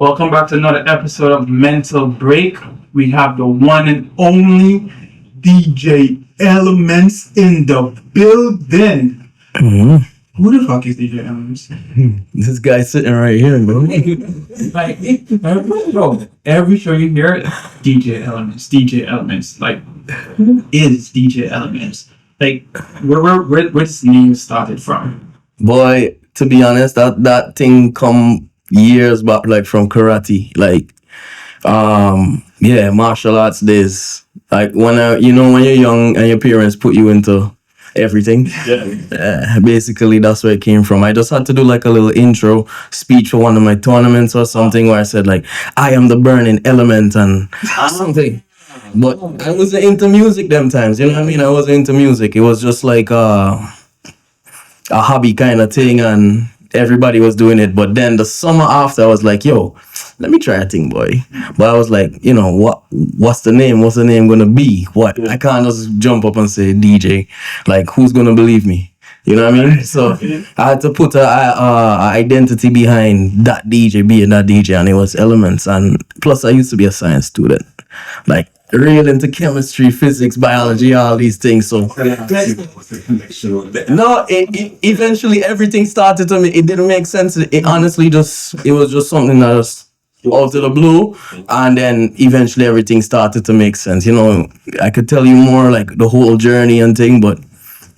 Welcome back to another episode of Mental Break. We have the one and only DJ Elementz in the building. Who the fuck is DJ Elementz? This guy sitting right here, bro. Like every show you hear it, DJ Elementz. Like, who is DJ Elementz? Like, where this name started from? Boy, to be honest, that thing come years back, like from karate, like martial arts days. Like when when you're young and your parents put you into everything. Basically that's where it came from. I just had to do like a little intro speech for one of my tournaments or something where I said like, I am the burning element and something. But I wasn't into music them times, you know what I mean? I wasn't into music. It was just like a hobby kind of thing and everybody was doing it. But then the summer after I was like, yo, let me try a thing, boy. But I was like, what's the name? What's the name gonna be? What? I can't just jump up and say DJ. Like, who's gonna believe me? You know what I mean? So I had to put a identity behind that DJ, being that DJ, and it was Elements. And plus I used to be a science student. Like, real into chemistry, physics, biology, all these things. So no, eventually everything started to me. It didn't make sense. It honestly it was just something that was out of the blue, and then eventually everything started to make sense. I could tell you more like the whole journey and thing, but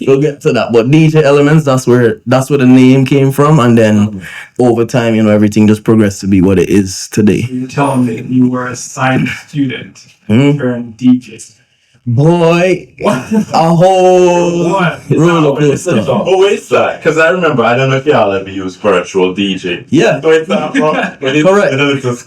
we'll get to that. But DJ Elements, that's where the name came from, and then over time, everything just progressed to be what it is today. You telling me you were a science student turned DJ. Boy, a whole roller coaster. Oh, it's that? Because I remember, I don't know if y'all ever use virtual DJ. Yeah. So it's that,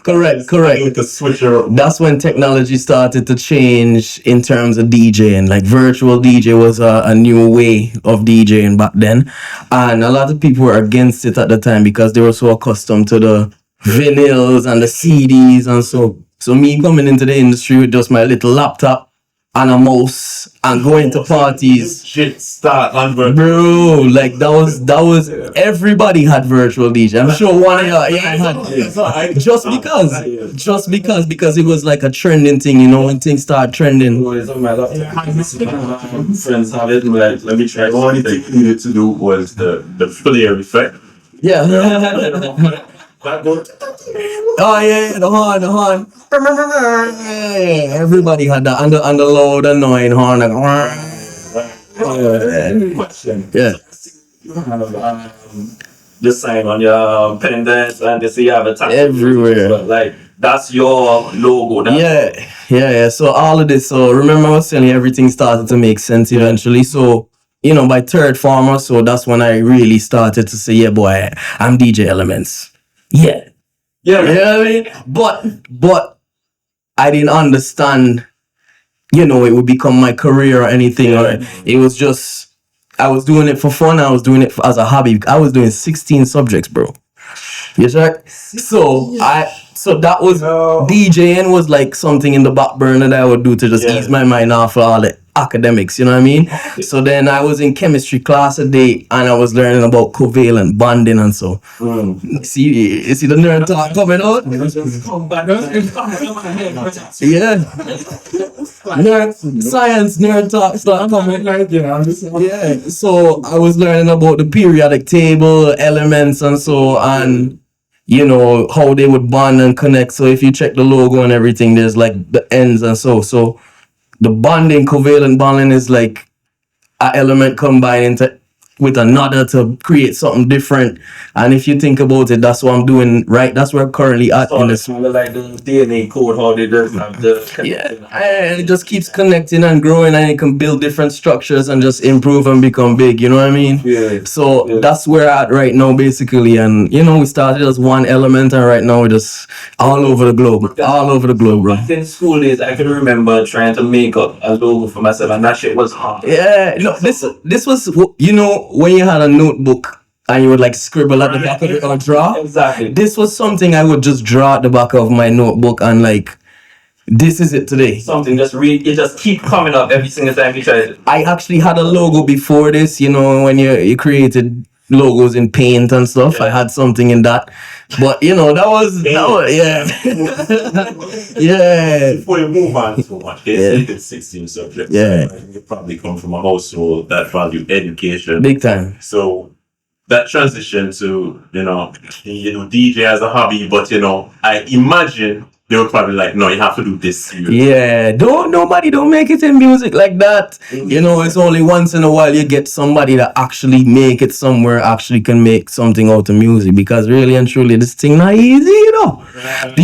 Correct. With the switcher. That's when technology started to change in terms of DJing. Like virtual DJ was a new way of DJing back then. And a lot of people were against it at the time because they were so accustomed to the vinyls and the CDs and so. So me coming into the industry with just my little laptop and a mouse and going to parties. Shit start on virtual. Bro, like that was everybody had virtual DJ. I'm sure one of y'all had just because it was like a trending thing, when things start trending. Friends have it, like, let me try. The only thing you needed to do was the flare effect. Yeah. Oh yeah, the horn. Everybody had that, and the loud annoying horn. Like, Question. Yeah. You have the sign on your pendants, and you see you have a tag everywhere. But like that's your logo. Yeah. So all of this. So remember, I was telling you, everything started to make sense eventually. So by third form or so, that's when I really started to say, yeah, boy, I'm DJ Elementz. Yeah. You know what I mean? But I didn't understand, it would become my career or anything. Or it was just, I was doing it for fun. I was doing it as a hobby. I was doing 16 subjects, bro. Yes, sir. So that was, DJing was like something in the back burner that I would do to just ease my mind off all the academics, you know what I mean? So then I was in chemistry class a day and I was learning about covalent bonding and so. You see the nerd talk coming out? Yeah. Science nerd talk start coming. Yeah. So I was learning about the periodic table, elements and so, and how they would bond and connect. So if you check the logo and everything, there's like the ends and so. So the covalent bonding is like an element combined with another to create something different. And if you think about it, that's what I'm doing, right? That's where I'm currently at in this. Like the DNA code, how they just have the... And it just keeps connecting and growing, and it can build different structures and just improve and become big, you know what I mean? So that's where I'm at right now, basically. And, we started as one element, and right now we're just all over the globe. Bro. In school days, I can remember trying to make up a logo for myself, and that shit was hard. Yeah, this was, when you had a notebook and you would like scribble at the back of it or draw. Exactly. This was something I would just draw at the back of my notebook and like, this is it today. Something it just keep coming up every single time you try it. I actually had a logo before this, when you created logos in paint and stuff. I had something in that. But that was yeah. Yeah. Before you move on too much, it's 16 subjects. Yeah. You probably come from a household that value education. Big time. So that transition to, DJ as a hobby, but I imagine they were probably like, no, you have to do this seriously. Yeah, nobody don't make it in music like that. It's only once in a while you get somebody that actually make it somewhere, actually can make something out of music, because really and truly this thing not easy,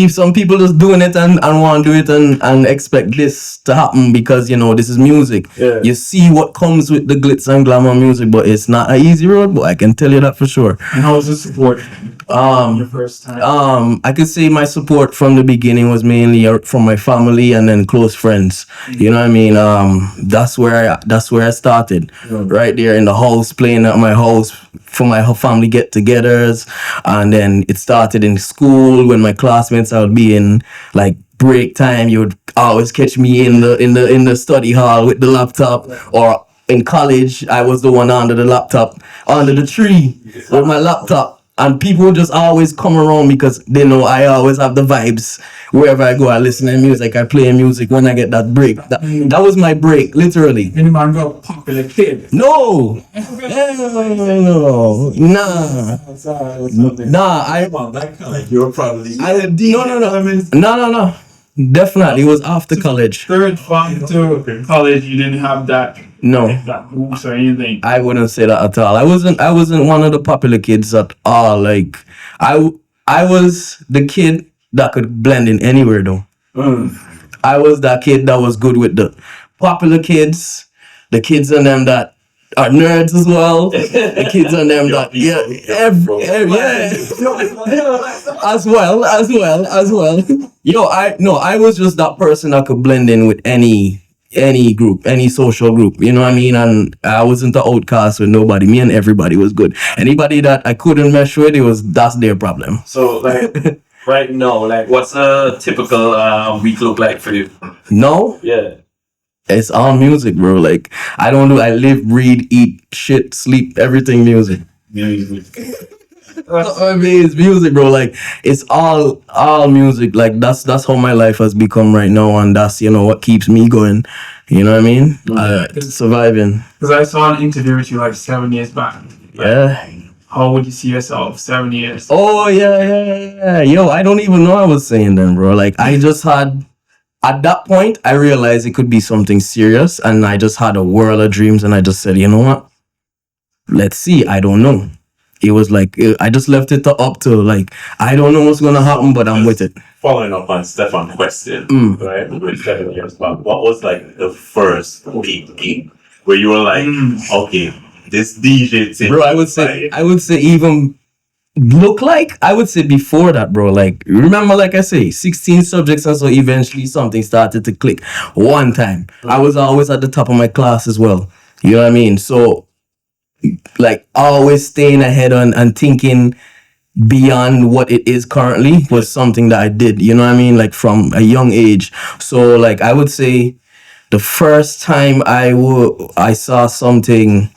Some people just doing it and want to do it and expect this to happen because this is music. Yeah. You see what comes with the glitz and glamour music, but it's not an easy road, but I can tell you that for sure. And how was the support? Your first time? I could say my support from the beginning was mainly from my family and then close friends. You know what I mean? That's where I started. Right there in the house, playing at my house for my family get-togethers, and then it started in school when my classmates, I would be in like break time. You would always catch me in the study hall with the laptop, or in college I was the one under the laptop, under the tree with my laptop. And people would just always come around because they know I always have the vibes. Wherever I go, I listen to music, I play music when I get that break. That was my break, literally. Any man got popular kid? No! No! Nah. You were probably... No. Definitely, it was after college. Third form to college, you didn't have that. No. That hoops or anything. I wouldn't say that at all. I wasn't one of the popular kids at all. Like I was the kid that could blend in anywhere though. I was that kid that was good with the popular kids, the kids and them that are nerds as well. The kids and them that as well. I was just that person that could blend in with any group, any social group, you know what I mean? And I wasn't the outcast with nobody. Me and everybody was good. Anybody that I couldn't mesh with, that's their problem. So like right now, like what's a typical week look like for you? No? Yeah. It's all music, bro. Like I live, breathe, eat, shit, sleep, everything music. I mean, it's music, bro. Like it's all music. Like that's how my life has become right now, and that's what keeps me going. You know what I mean? Surviving. Because I saw an interview with you like 7 years back. Yeah. How would you see yourself 7 years? Oh yeah. Yo, I don't even know I was saying then, bro. Like I just had. At that point, I realized it could be something serious, and I just had a world of dreams, and I just said, you know what? Let's see. I don't know. It was like, I just left it up to like, I don't know what's going to happen, but I'm with it. Following up on Stefan's question, right? With 7 years back, what was like the first big gig where you were like, okay, this DJ thing. Bro, I would say even look like, I would say before that, bro. Like, remember, like I say, 16 subjects, and so eventually something started to click. One time, I was always at the top of my class as well. You know what I mean? So, like, always staying ahead and thinking beyond what it is currently was something that I did. You know what I mean? Like, from a young age. So, like, I would say the first time I saw something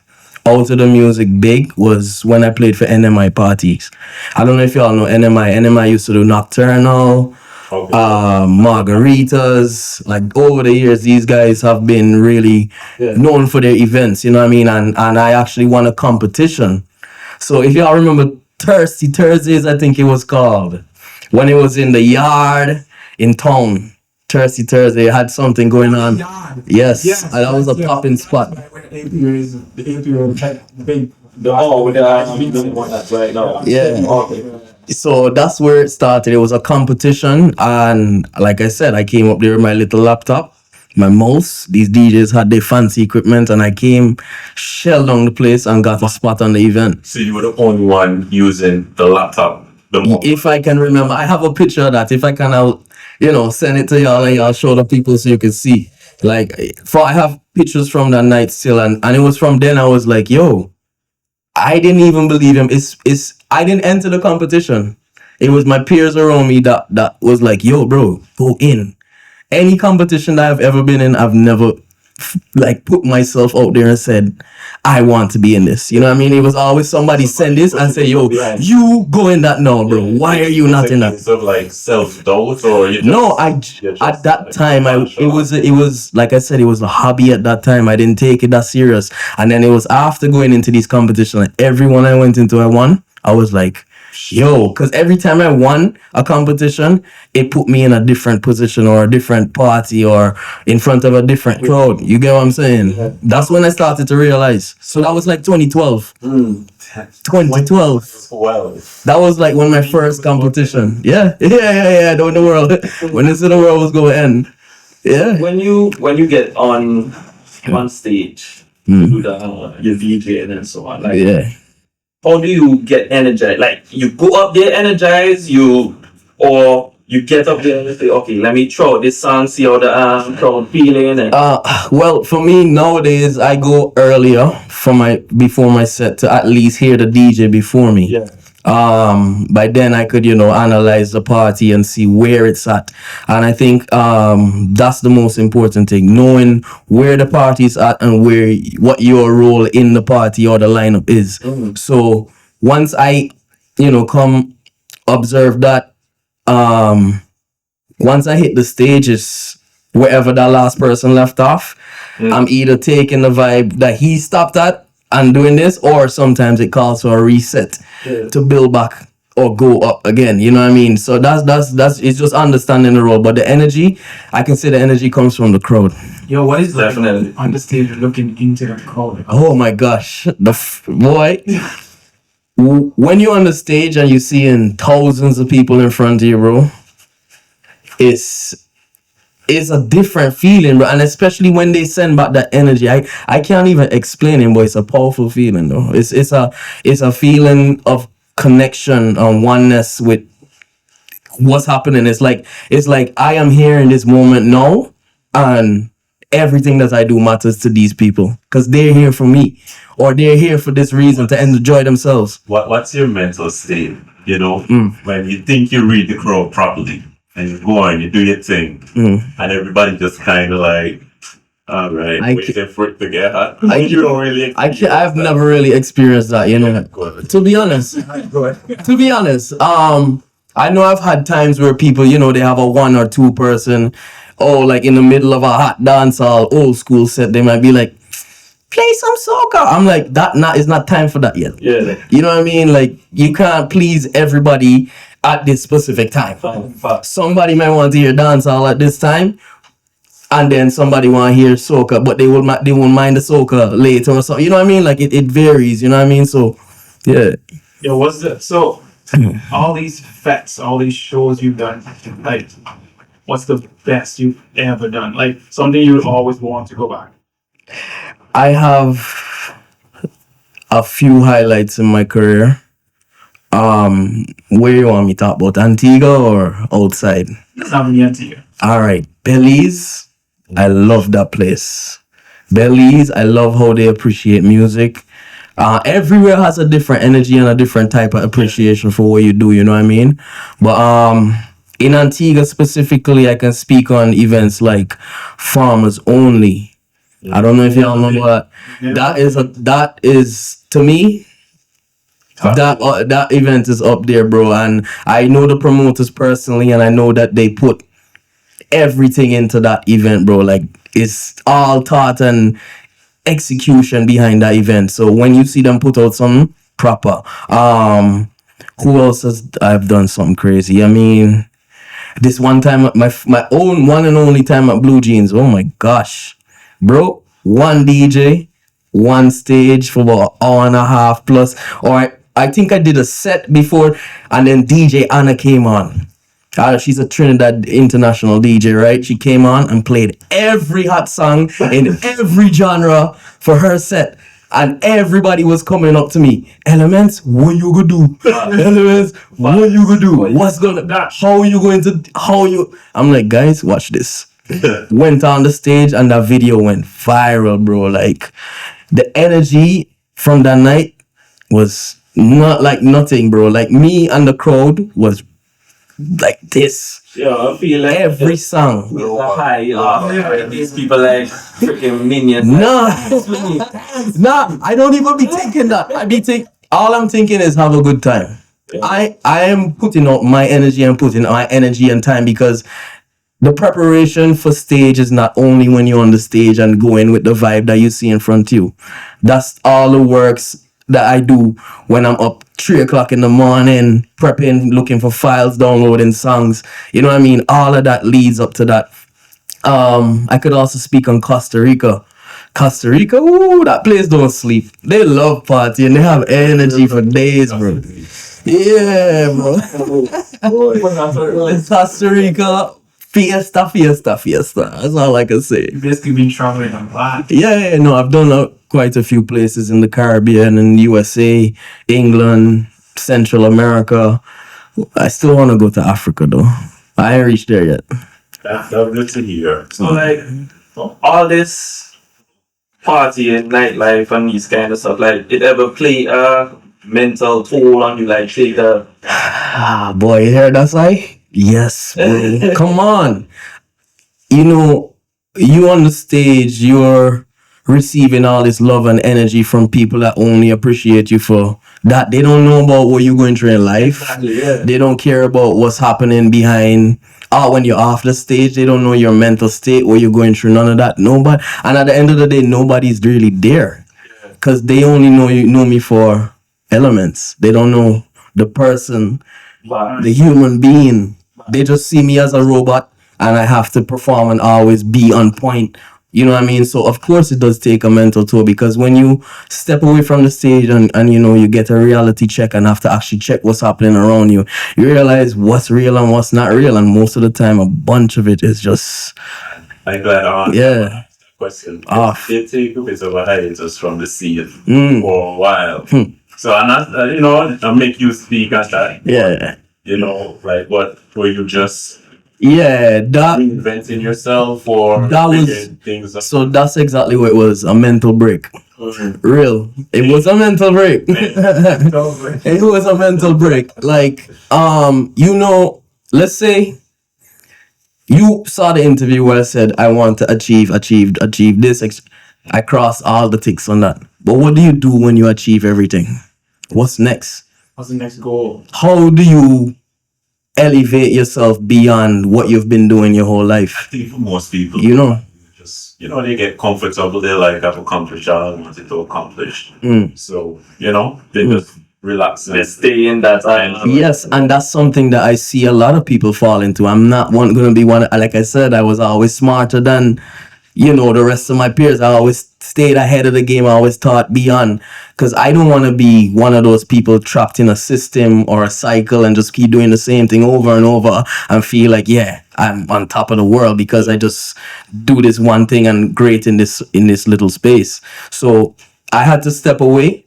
out of the music big was when I played for NMI parties. I don't know if y'all know NMI. NMI used to do Nocturnal, Margaritas. Like over the years, these guys have been really known for their events, you know what I mean? And I actually won a competition. So if y'all remember Thirsty Thursdays, I think it was called, when it was in the yard in town. Thirsty Thursday had something going on. Yes, and that was a popping spot. Yeah. So that's where it started. It was a competition, and like I said, I came up there with my little laptop, my mouse. These DJs had their fancy equipment, and I came, shelled down the place, and got a spot on the event. So you were the only one using the laptop. If I can remember, I have a picture of that. If I can, I'll send it to y'all and y'all show the people so you can see. Like, I have pictures from that night still, and it was from then I was like, yo, I didn't even believe him. I didn't enter the competition. It was my peers around me that was like, yo, bro, go in. Any competition that I've ever been in, I've never like put myself out there and said, I want to be in this. You know what I mean? It was always somebody send this and say, yo, you go in that now, bro. Why are you not in that? Sort of like self-doubt, or you just, no, at that time it was like I said, it was a hobby at that time. I didn't take it that serious. And then it was after going into these competitions, like everyone I went into I won. I was like, yo, because every time I won a competition, it put me in a different position or a different party or in front of a different crowd. You get what I'm saying? Yeah. That's when I started to realize. So that was like 2012. 2012. Wow. That was like when my first competition. Yeah. When the world, when this little world was going to end. Yeah. When you get on stage, you do the your DJ and so on. Like, yeah. How do you get energized? Like, you go up there energized, or you get up there and say, okay, let me throw this song, see how the crowd feeling. And well, for me nowadays, I go earlier before my set to at least hear the DJ before me. Yeah. By then I could, analyze the party and see where it's at. And I think that's the most important thing, knowing where the party's at and what your role in the party or the lineup is. So once I, come observe that, once I hit the stages, wherever that last person left off, I'm either taking the vibe that he stopped at and doing this, or sometimes it calls for a reset to build back or go up again. You know what I mean? So that's it's just understanding the role. But the energy, I can say the energy comes from the crowd. Yo, what is like Definitely. on the stage looking into the crowd? Oh my gosh, boy. When you're on the stage and you're seeing thousands of people in front of you, bro, it's a different feeling, bro. And especially when they send back that energy, I can't even explain it, but it's a powerful feeling, though. It's a feeling of connection and oneness with what's happening. It's like I am here in this moment now, and everything that I do matters to these people because they're here for me, or they're here for this reason to enjoy themselves. What's your mental state? When you think you read the crowd properly. And you go on, you do your thing, and everybody just kind of like, all right, waiting for it to get hot. You don't really. I've never really experienced that, To be honest, I know I've had times where people, they have a 1 or 2 person, like in the middle of a hot dance hall, old school set, they might be like, play some soca. I'm like, it's not time for that yet. Yeah. You know what I mean? Like, you can't please everybody at this specific time. Somebody might want to hear dancehall at this time, and then somebody want to hear soca, but they won't mind the soca later or something. You know what I mean? Like it varies. You know what I mean? So, yeah. Yo, what's that? So, all these fests, all these shows you've done, like, what's the best you've ever done? Like something you would always want to go back. I have a few highlights in my career. Where you want me to talk about, Antigua or outside? It's not really Antigua. All right, Belize. I love that place. Belize, I love how they appreciate music. Everywhere has a different energy and a different type of appreciation for what you do, you know what I mean? But in Antigua specifically, I can speak on events like Farmers Only. I don't know if y'all remember that. That is to me, that event is up there, bro. And I know the promoters personally, and I know that they put everything into that event, bro. Like, it's all thought and execution behind that event. So when you see them put out something proper, who else has I've done something crazy? I mean, this one time, my own one and only time at Blue Jeans. Oh my gosh, bro! One DJ, one stage for about an hour and a half plus. Or I think I did a set before, and then DJ Anna came on. She's a Trinidad international DJ, right? She came on and played every hot song in every genre for her set. And everybody was coming up to me. Elementz, what you gonna do? Elementz, what you gonna do? What's gonna, how you? I'm like, guys, watch this. Went on the stage and that video went viral, bro. Like, the energy from that night was not like nothing, bro. Like, me and the crowd was like this. Yeah, I feel like Every song. it's a high. These people like freaking minions. Nah, nah, I don't even be thinking that. All I'm thinking is have a good time. I am putting out my energy and putting my energy and time because the preparation for stage is not only when you're on the stage and going with the vibe that you see in front of you. That's all the works that I do when I'm up 3 o'clock in the morning, prepping, looking for files, downloading songs. You know what I mean? All of that leads up to that. I could also speak on Costa Rica. Costa Rica, ooh, that place don't sleep. They love partying. They have energy for days, bro. Yeah, bro. Costa Rica, fiesta. That's all I can say. You basically been traveling a lot. Yeah, no, I've done quite a few places in the Caribbean, in USA, England, Central America. I still want to go to Africa, though. I ain't reached there yet. That's good to hear. So like all this party and nightlife and these kind of stuff, like it ever play a mental toll on you, like take the Boy, you hear that sigh? Yes, bro. Come on. You know, you on the stage, you're receiving all this love and energy from people that only appreciate you for that. They don't know about what you're going through in life. Exactly, yeah. They don't care about what's happening behind. When you're off the stage, they don't know your mental state, what you're going through, none of that. Nobody. And at the end of the day, nobody's really there. Because they only know me for elements. They don't know the person, the human being. They just see me as a robot and I have to perform and always be on point. You know what I mean? So of course it does take a mental toll because when you step away from the stage and you know you get a reality check and have to actually check what's happening around you, you realize what's real and what's not real, and most of the time a bunch of it is just I'm glad yeah. Question. Off. They take a bit of a hiatus from the scene for a while. So and that, you know, I make you speak at that. Yeah. You know, like what were you just that reinventing yourself or that was figuring things up? so that's exactly what it was, a mental break. Real. It was a mental break. It was a mental break. Like, you know, let's say you saw the interview where I said I want to achieve this. I crossed all the ticks on that. But what do you do when you achieve everything? What's next? What's the next goal? How do you elevate yourself beyond what you've been doing your whole I life? think for most people, You know? just they get comfortable. They like I've accomplished all I wanted to accomplish. So they just relax and they stay in that Yes, and that's something that I see a lot of people fall into. I'm not going to be one. Like I said, I was always smarter than the rest of my peers. I always stayed ahead of the game. I always thought beyond, because I don't want to be one of those people trapped in a system or a cycle and just keep doing the same thing over and over and feel like, yeah, I'm on top of the world because I just do this one thing and great in this little space. So I had to step away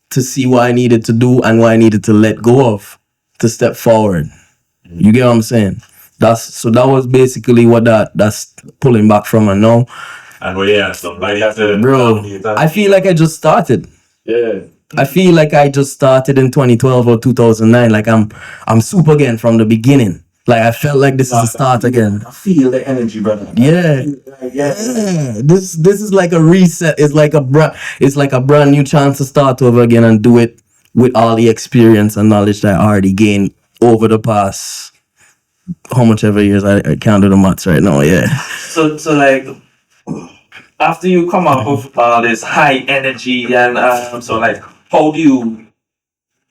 to see what I needed to do and what I needed to let go of to step forward. You get what I'm saying? That was basically what that's pulling back from. And now, and somebody has to, bro, I feel like I just started. Yeah. I feel like I just started in 2012 or 2009. Like I'm super again from the beginning. Like I felt like this is the start again. I feel the energy, brother. Yeah. This is like a reset. It's like a brand new chance to start over again and do it with all the experience and knowledge that I already gained over the past how much ever years. I can't do the maths right now. Yeah. So like after you come up with all this high energy and so like how do you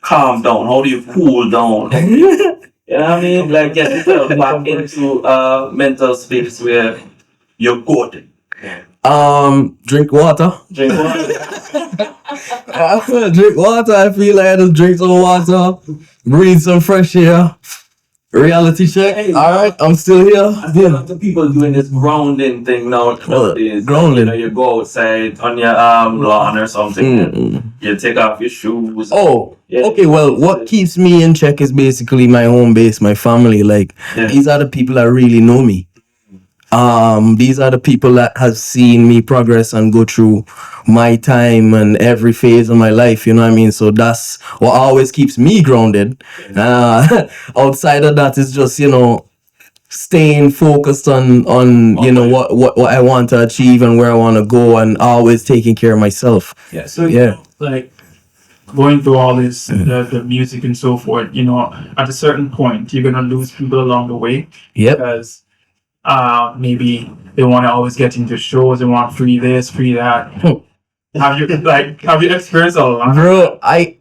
calm down? How do you cool down? You know what I mean? Like get yourself back into mental space where you're good. Drink water. Drink water. Drink water. I feel like I just drink some water, breathe some fresh air. Reality check. Hey, all right, I'm still here. I see a lot of people doing this grounding thing nowadays. Grounding. You go outside on your lawn or something. You take off your shoes. Oh, Yeah. okay. Well, what keeps me in check is basically my home base, my family. Like, these are the people that really know me. These are the people that have seen me progress and go through my time and every phase of my life, you know what I mean? So that's what always keeps me grounded. Outside of that is just, staying focused on what I want to achieve and where I want to go, and always taking care of myself. Yeah. So like going through all this, the music and so forth, at a certain point you're gonna lose people along the way. Yep. Because maybe they want to always get into shows, they want free this, free that. Have you experienced a lot? Bro, I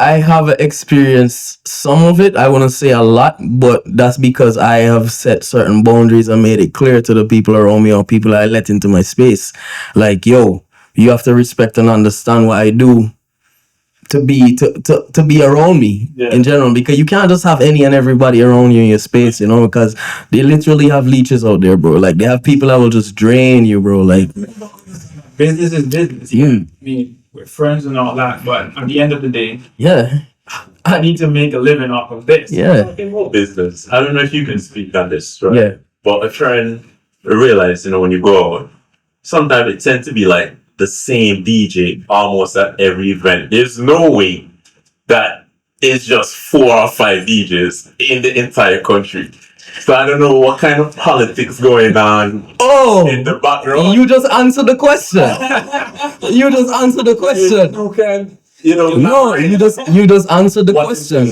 have experienced some of it. I wouldn't say a lot, but that's because I have set certain boundaries and made it clear to the people around me or people I let into my space. Like, yo, you have to respect and understand what I do to be around me in general, because you can't just have any and everybody around you in your space, because they literally have leeches out there, bro. Like, they have people that will just drain you, bro. Like, business is business. I mean, we're friends and all that, but at the end of the day, I need to make a living off of this. Talking about business, I don't know if you can speak on this, right? Yeah. But I try and realize, when you go out, sometimes it tends to be like the same DJ almost at every event. There's no way that it's just 4 or 5 DJs in the entire country. So I don't know what kind of politics going on in the background. You just answered the question. Okay. No, you just answered the question.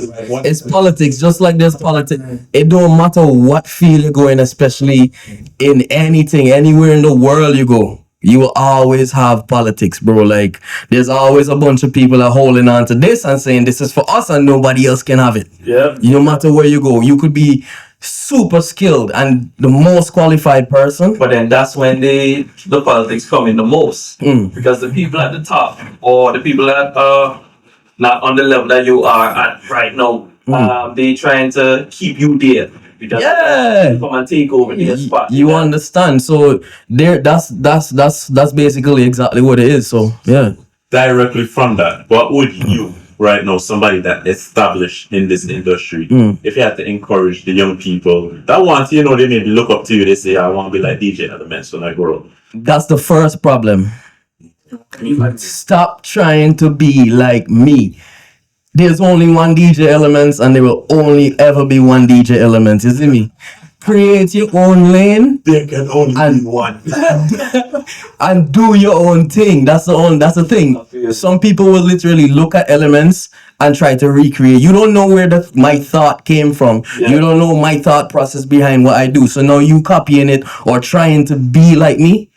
It's politics, just like there's politics. It don't matter what field you go in, especially in anything, anywhere in the world you go. You will always have politics, bro. Like, there's always a bunch of people that are holding on to this and saying this is for us and nobody else can have it. Yeah. No matter where you go, you could be super skilled and the most qualified person. But then that's when the politics come in the most. Because the people at the top, or the people that are not on the level that you are at right now, they trying to keep you there. Because come and take over their spot. You understand? So there, that's basically exactly what it is. So yeah. Directly from that, what would you right now, somebody that established in this industry, if you had to encourage the young people that want, they maybe look up to you, they say, I want to be like DJ Elementz when I grow up. That's the first problem. Stop trying to be like me. There's only one DJ Elementz, and there will only ever be one DJ Elementz. You see me? Create your own lane. There can only be one. And do your own thing. That's the thing. Some people will literally look at Elementz and try to recreate. You don't know where my thought came from. Yeah. You don't know my thought process behind what I do. So now you copying it or trying to be like me,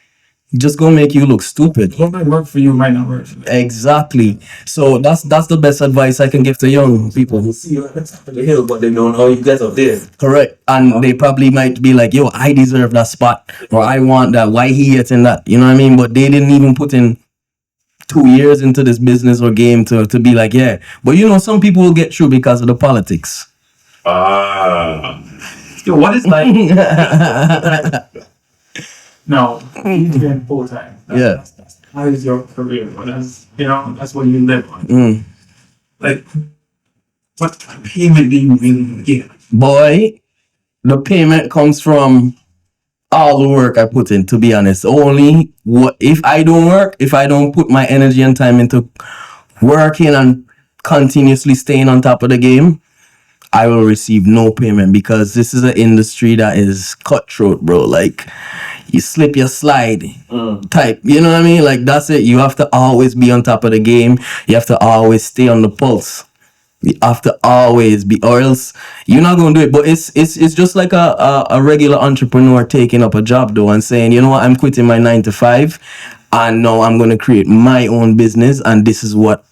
just gonna make you look stupid. What might work for you might not work for me. Exactly. So that's the best advice I can give to young people. Who see you at the top of the hill, but they don't know how you get up there. Correct. And they probably might be like, yo, I deserve that spot, or I want that. Why he getting that? You know what I mean? But they didn't even put in 2 years into this business or game to be like, yeah. But some people will get through because of the politics. Yo, what is like? No, you're doing full time. That's how is your career? That's what you live on. Like, what payment do you really get? Boy, the payment comes from all the work I put in, to be honest. Only if I don't work, if I don't put my energy and time into working and continuously staying on top of the game, I will receive no payment, because this is an industry that is cutthroat, bro. Like, you slip, you slide type. You know what I mean? Like, that's it. You have to always be on top of the game. You have to always stay on the pulse. You have to always be, or else you're not going to do it. But it's just like a regular entrepreneur taking up a job, though, and saying, you know what, I'm quitting my 9 to 5, and now I'm going to create my own business, and this is what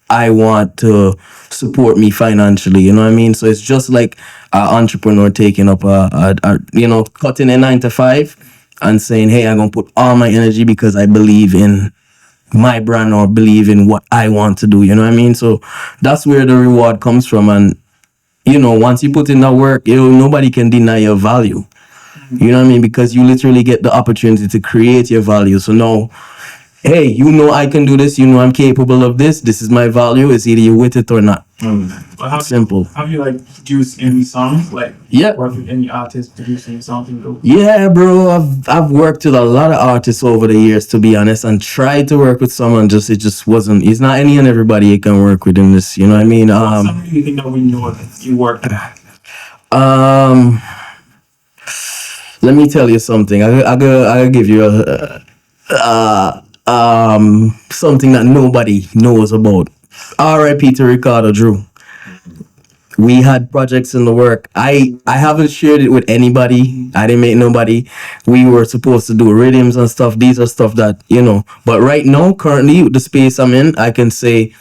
I want to support me financially. You know what I mean? So it's just like an entrepreneur taking up cutting a 9 to 5 and saying, hey, I'm going to put all my energy because I believe in my brand or believe in what I want to do. You know what I mean? So that's where the reward comes from. And, once you put in that work, nobody can deny your value. You know what I mean? Because you literally get the opportunity to create your value. So now hey, you know I can do this, you know I'm capable of this, this is my value, it's either you with it or not. Simple. Have you like produced any songs? Like Yeah. worked with any artists producing something? Yeah, bro. I've worked with a lot of artists over the years, to be honest, and tried to work with someone. It just wasn't. It's not any and everybody you can work with in this. You know what I mean? Something you think that we know that you worked with? Let me tell you something. I'll give you something that nobody knows about. R.I.P. to Ricardo Drew. We had projects in the work. I haven't shared it with anybody. I didn't make nobody. We were supposed to do rhythms and stuff. These are stuff that, you know. But right now, currently, with the space I'm in, I can say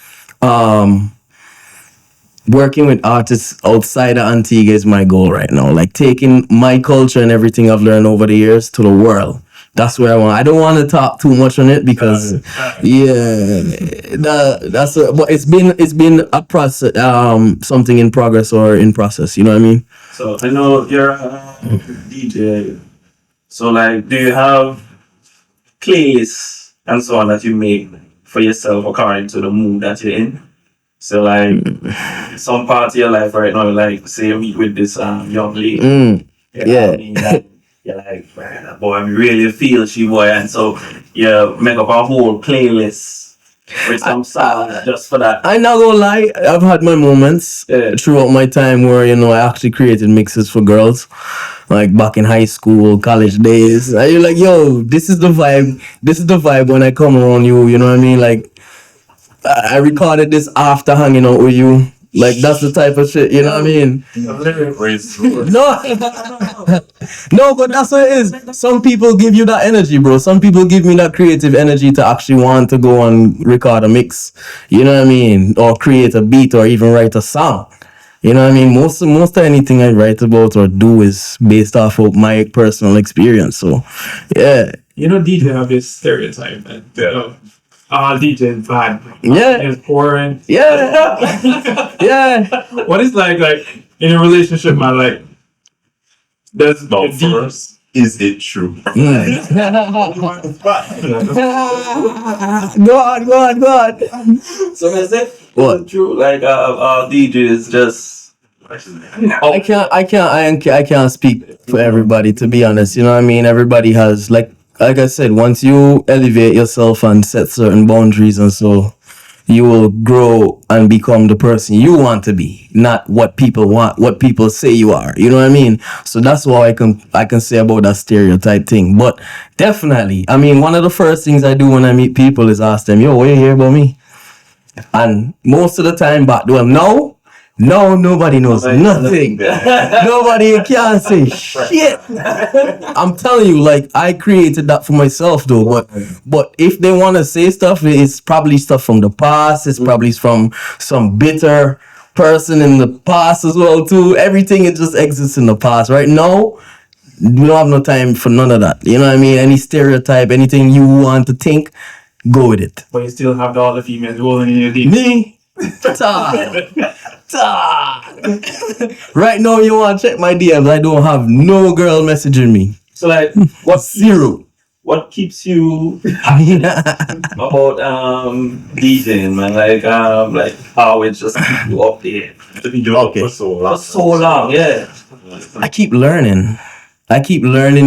working with artists outside of Antigua is my goal right now. Like taking my culture and everything I've learned over the years to the world. That's where I want. I don't want to talk too much on it because, but it's been a process, something in progress or in process. You know what I mean? So I know you're a DJ. So like, do you have playlists and so on that you make for yourself according to the mood that you're in? So like, some part of your life right now, like say you meet with this young lady. You're like, man, that boy, I really feel she boy, and so you make up a whole playlist with some songs just for that. I'm not gonna lie, I've had my moments throughout my time where, you know, I actually created mixes for girls, like back in high school, college days. And you're like, yo, this is the vibe. This is the vibe when I come around you. You know what I mean? Like, I recorded this after hanging out with you. Like, that's the type of shit, you know what I mean? No, no, but that's what it is. Some people give you that energy, bro. Some people give me that creative energy to actually want to go and record a mix, you know what I mean? Or create a beat or even write a song. You know what I mean? Most of anything I write about or do is based off of my personal experience. So, yeah. You know, DJ have this stereotype that DJ is bad. Yeah. It's boring. Yeah. Yeah. What is like in a relationship, man? Like, there's Now, first, is it true? Go on. So is it What? true? Like DJ is just. I can't speak for everybody, to be honest. You know what I mean? Everybody has like I said, once you elevate yourself and set certain boundaries, and so you will grow and become the person you want to be, not what people want, what people say you are. You know what I mean? So that's what I can say about that stereotype thing. But definitely, I mean, one of the first things I do when I meet people is ask them, yo, what you hear about me? And most of the time back to them, no, nobody knows nothing. Nobody can say shit. I'm telling you, like, I created that for myself though. But if they want to say stuff, it's probably stuff from the past. It's probably from some bitter person in the past as well too. Everything, it just exists in the past. Right now, we don't have no time for none of that. You know what I mean? Any stereotype, anything you want to think, go with it. But you still have all the females rolling in your deep. Me? Right now, you want to check my DMs. I don't have no girl messaging me. So like, What's zero? what keeps you about DJing, man? Like how it just keep you up there Okay. For so for long. so long, yeah. I keep learning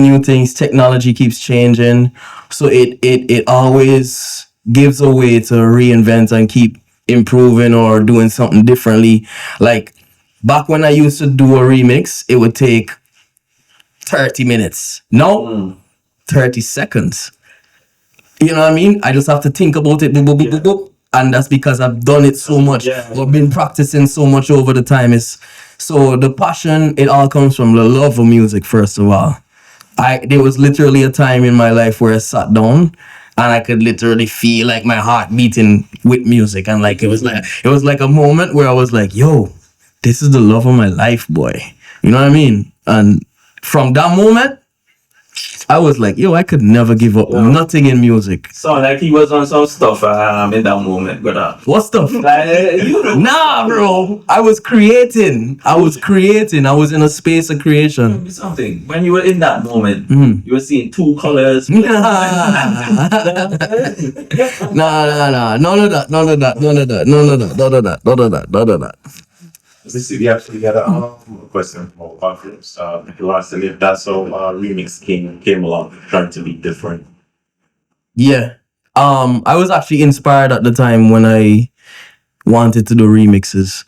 new things. Technology keeps changing, so it always gives a way to reinvent and keep improving or doing something differently. Like back when I used to do a remix, it would take 30 minutes. Now, 30 seconds. You know what I mean? I just have to think about it, boop, boop, boop, boop, boop. And that's because I've done it so much. Yeah. I've been practicing so much over the time. So the passion, it all comes from the love of music, first of all. There was literally a time in my life where I sat down and I could literally feel like my heart beating with music. And like it was like a moment where I was like, yo, this is the love of my life, boy. You know what I mean? And from that moment, I was like, yo, I could never give up nothing in music. So like he was on some stuff in that moment, but What stuff? you know. Nah, bro. I was creating. I was in a space of creation. Something. When you were in that moment, you were seeing two colors. Nah. Nah. None of that. We actually got a question from our conference. You asked if that's how remix came along, trying to be different. Yeah. I was actually inspired at the time when I wanted to do remixes.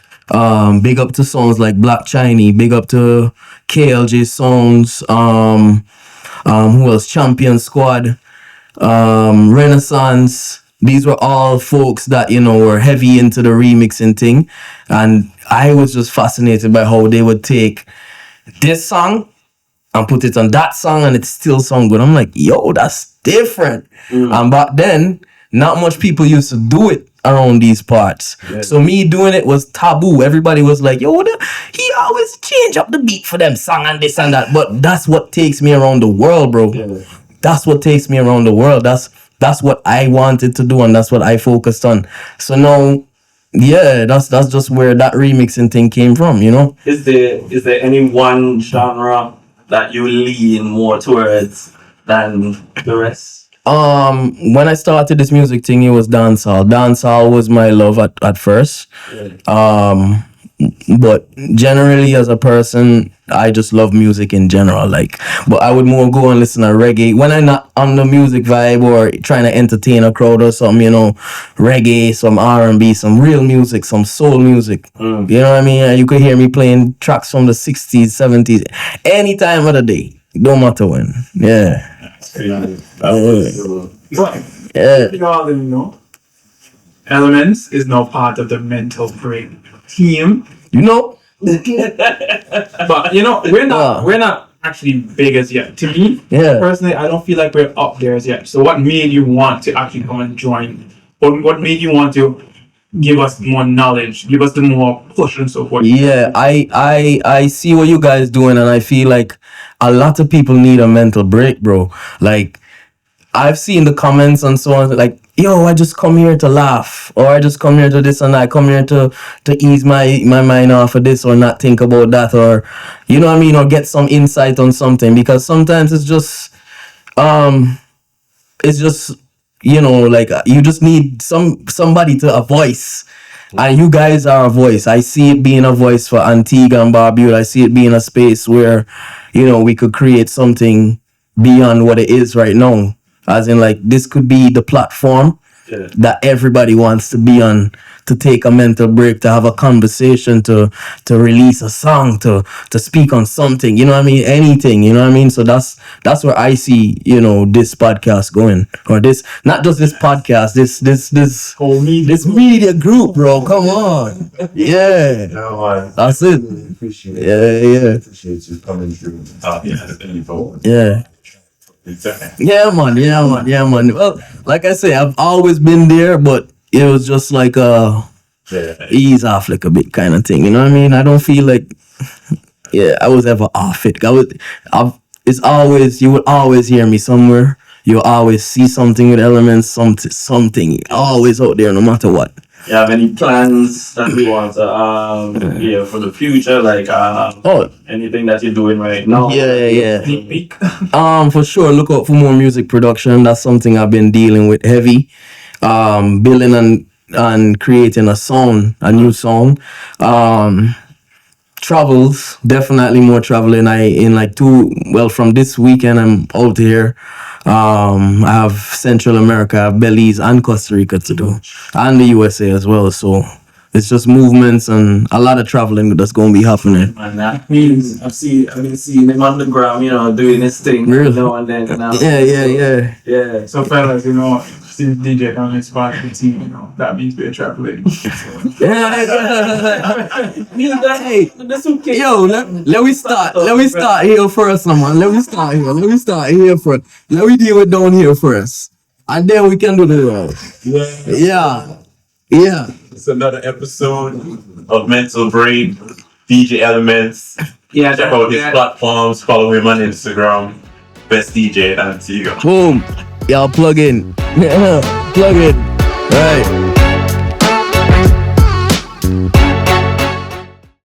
Big up to songs like Black Chiney, big up to KLJ Songs, who else? Champion Squad, Renaissance. These were all folks that, were heavy into the remixing thing. And I was just fascinated by how they would take this song and put it on that song and it still sound good. I'm like, yo, that's different. And back then, not much people used to do it around these parts. Yeah. So me doing it was taboo. Everybody was like, yo, he always change up the beat for them song and this and that. But that's what takes me around the world, bro. Yeah. That's what takes me around the world. That's what I wanted to do and that's what I focused on. So now, yeah, that's just where that remixing thing came from, Is there any one genre that you lean more towards than the rest? When I started this music thing, it was dancehall. Dancehall was my love at first. Yeah. But generally as a person, I just love music in general. But I would more go and listen to reggae when I'm not on the music vibe or trying to entertain a crowd or something. Reggae, some R&B, some real music, some soul music. You know what I mean? You could hear me playing tracks from the 60s, 70s, any time of the day. Don't matter when. Yeah. Yeah. You all didn't know. Elementz is now part of the Mental Break team. But we're not actually big as yet. To me, personally, I don't feel like we're up there as yet. So what made you want to actually come and join? What made you want to give us more knowledge, give us the more push and so forth? Yeah, I see what you guys doing and I feel like a lot of people need a mental break, bro. I've seen the comments and so on, yo, I just come here to laugh, or I just come here to this and I come here to ease my mind off of this or not think about that, or you know what I mean, or get some insight on something, because sometimes it's just you just need somebody to a voice. And you guys are a voice. I see it being a voice for Antigua and Barbuda. I see it being a space where, we could create something beyond what it is right now. As in, this could be the platform that everybody wants to be on, to take a mental break, to have a conversation, to release a song, to speak on something, you know what I mean? Anything, you know what I mean? So that's where I see, this podcast going. Or this, not just this podcast, this whole media group, bro. Come on. Yeah. That's it. Really appreciate it. Yeah. Appreciate you coming through. Yeah. Yeah, man. Well, like I say, I've always been there, but it was just like ease off a bit kind of thing. You know what I mean? I don't feel like, I was ever off it. It's always, you would always hear me somewhere. You'll always see something with Elementz, something always out there, no matter what. You have any plans that you want to for the future, anything that you're doing right now? Yeah. For sure, look out for more music production. That's something I've been dealing with heavy. Building and creating a new song. Travels, definitely more traveling. From this weekend I'm out here. I have Central America, I have Belize and Costa Rica to do, and the USA as well. So it's just movements and a lot of traveling that's going to be happening. And that means I've been seeing him on the ground, doing his thing. Really? And then. Yeah. So fellas, since DJ Elementz part of the team, that means we're traveling. Hey, yo, let me start here first, man. Let me start here first. Let me deal with down here first, and then we can do the rest. Yeah. It's another episode of Mental Break. DJ Elementz. Yeah, check out his platforms. Follow him on Instagram. best DJ in Antigua. Boom. Y'all plug in. Plug in. Right.